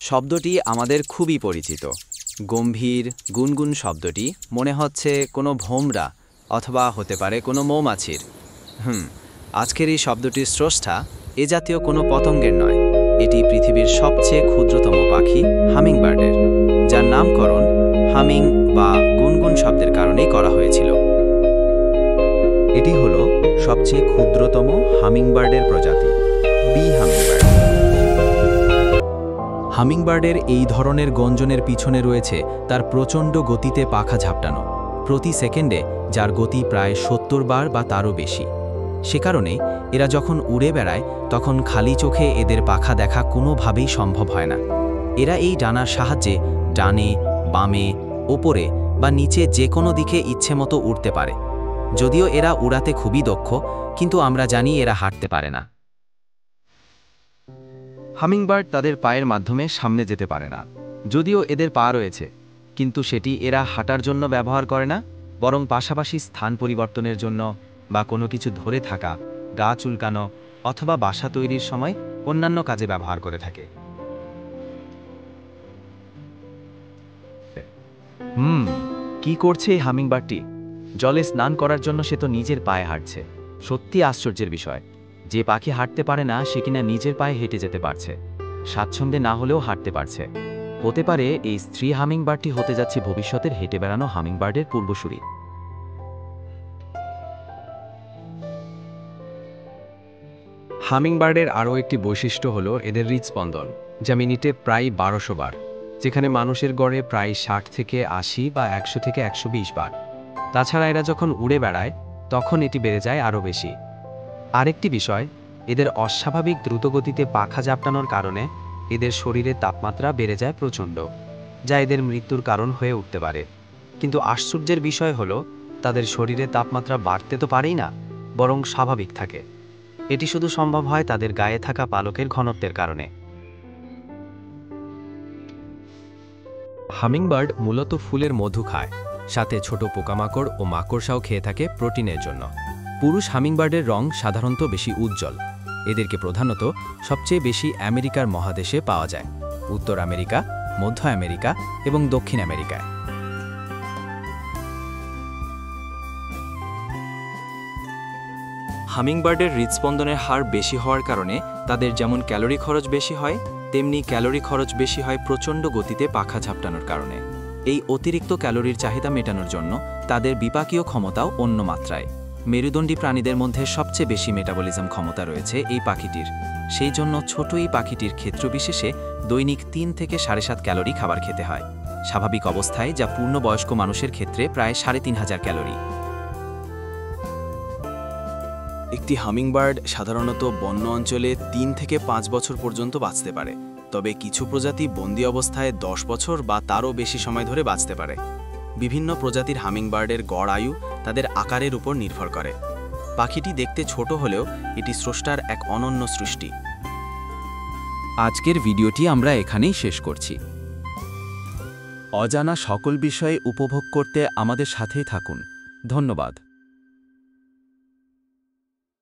শব্দটি আমাদের খুবই পরিচিত। গম্ভীর গুনগুন শব্দটি মনে হচ্ছে কোনো ভোমরা অথবা হতে পারে কোনো মৌমাছির। আজকের এই শব্দটির স্রষ্টা এ জাতীয় কোনো পতঙ্গের নয়, এটি পৃথিবীর সবচেয়ে ক্ষুদ্রতম পাখি হামিংবার্ডের, যার নামকরণ হামিং বা গুনগুন শব্দের কারণেই করা হয়েছিল। এটি হলো সবচেয়ে ক্ষুদ্রতম হামিংবার্ডের প্রজাতি, বি হামিংবার্ড। হামিংবার্ডের এই ধরনের গঞ্জনের পিছনে রয়েছে তার প্রচণ্ড গতিতে পাখা ঝাপটানো, প্রতি সেকেন্ডে যার গতি প্রায় ৭০ বার বা তারও বেশি। সে কারণে এরা যখন উড়ে বেড়ায় তখন খালি চোখে এদের পাখা দেখা কোনোভাবেই সম্ভব হয় না। এরা এই ডানার সাহায্যে ডানে, বামে, ওপরে বা নিচে যে কোনো দিকে ইচ্ছে মতো উড়তে পারে। যদিও এরা উড়াতে খুবই দক্ষ, কিন্তু আমরা জানি এরা হাঁটতে পারে না। হামিংবার্ড তাদের পায়ের মাধ্যমে সামনে যেতে পারে না। যদিও এদের পা রয়েছে, কিন্তু সেটি এরা হাঁটার জন্য ব্যবহার করে না, বরং পাশাপাশি স্থান পরিবর্তনের জন্য বা কোনো কিছু ধরে থাকা, গা চুলকানো অথবা বাসা তৈরির সময় অন্যান্য কাজে ব্যবহার করে থাকে। কি করছে এই হামিংবার্ডটি? জলে স্নান করার জন্য সে তো নিজের পায়ে হাঁটছে। সত্যি আশ্চর্যের বিষয়, যে পাখি হাঁটতে পারে না সে কিনা নিজের পায়ে হেঁটে যেতে পারছে, স্বাচ্ছন্দ্যে না হলেও হাঁটতে পারছে। হতে পারে এই স্ত্রী হামিংবার্ডটি হতে যাচ্ছে ভবিষ্যতের হেঁটে বেড়ানো হামিংবার্ডের পূর্বসূরি। হামিংবার্ডের আরও একটি বৈশিষ্ট্য হলো এদের হৃদস্পন্দন, যা মিনিটে প্রায় ১২০০ বার, যেখানে মানুষের গড়ে প্রায় ৬০ থেকে ৮০ বা ১০০ থেকে ১২০ বার। তাছাড়া এরা যখন উড়ে বেড়ায় তখন এটি বেড়ে যায় আরও বেশি। আরেকটি বিষয়, এদের অস্বাভাবিক দ্রুতগতিতে পাখা ঝাপটানোর কারণে এদের শরীরের তাপমাত্রা বেড়ে যায় প্রচণ্ড, যা এদের মৃত্যুর কারণ হয়ে উঠতে পারে। কিন্তু আশ্চর্যের বিষয় হলো, তাদের শরীরের তাপমাত্রা বাড়তে তো পারেই না, বরং স্বাভাবিক থাকে। এটি শুধু সম্ভব হয় তাদের গায়ে থাকা পালকের ঘনত্বের কারণে। হামিংবার্ড মূলত ফুলের মধু খায়, সাথে ছোট পোকামাকড় ও মাকড়সাও খেয়ে থাকে প্রোটিনের জন্য। পুরুষ হামিংবার্ডের রং সাধারণত বেশি উজ্জ্বল। এদেরকে প্রধানত সবচেয়ে বেশি আমেরিকার মহাদেশে পাওয়া যায়, উত্তর আমেরিকা, মধ্য আমেরিকা এবং দক্ষিণ আমেরিকায়। হামিংবার্ডের হৃদস্পন্দনের হার বেশি হওয়ার কারণে তাদের যেমন ক্যালোরি খরচ বেশি হয়, তেমনি ক্যালোরি খরচ বেশি হয় প্রচণ্ড গতিতে পাখা ঝাপটানোর কারণে। এই অতিরিক্ত ক্যালোরির চাহিদা মেটানোর জন্য তাদের বিপাকীয় ক্ষমতাও অন্য মাত্রায়। মেরুদণ্ডী প্রাণীদের মধ্যে সবচেয়ে বেশি মেটাবলিজম ক্ষমতা রয়েছে এই পাখিটির। সেই জন্য ছোট এই পাখিটির ক্ষেত্রবিশেষে দৈনিক ৩ থেকে ৭.৫ ক্যালোরি খাবার খেতে হয়, স্বাভাবিক অবস্থায় যা পূর্ণবয়স্ক মানুষের ক্ষেত্রে প্রায় ৩,৫০০ ক্যালোরি। একটি হামিংবার্ড সাধারণত বন্য অঞ্চলে ৩ থেকে ৫ বছর পর্যন্ত বাঁচতে পারে, তবে কিছু প্রজাতি বন্দি অবস্থায় ১০ বছর বা তারও বেশি সময় ধরে বাঁচতে পারে। বিভিন্ন প্রজাতির হামিংবার্ডের গড় আয়ু তাদের আকারের উপর নির্ভর করে। পাখিটি দেখতে ছোট হলেও এটি স্রষ্টার এক অনন্য সৃষ্টি। আজকের ভিডিওটি আমরা এখানেই শেষ করছি। অজানা সকল বিষয়ে উপভোগ করতে আমাদের সাথেই থাকুন। ধন্যবাদ।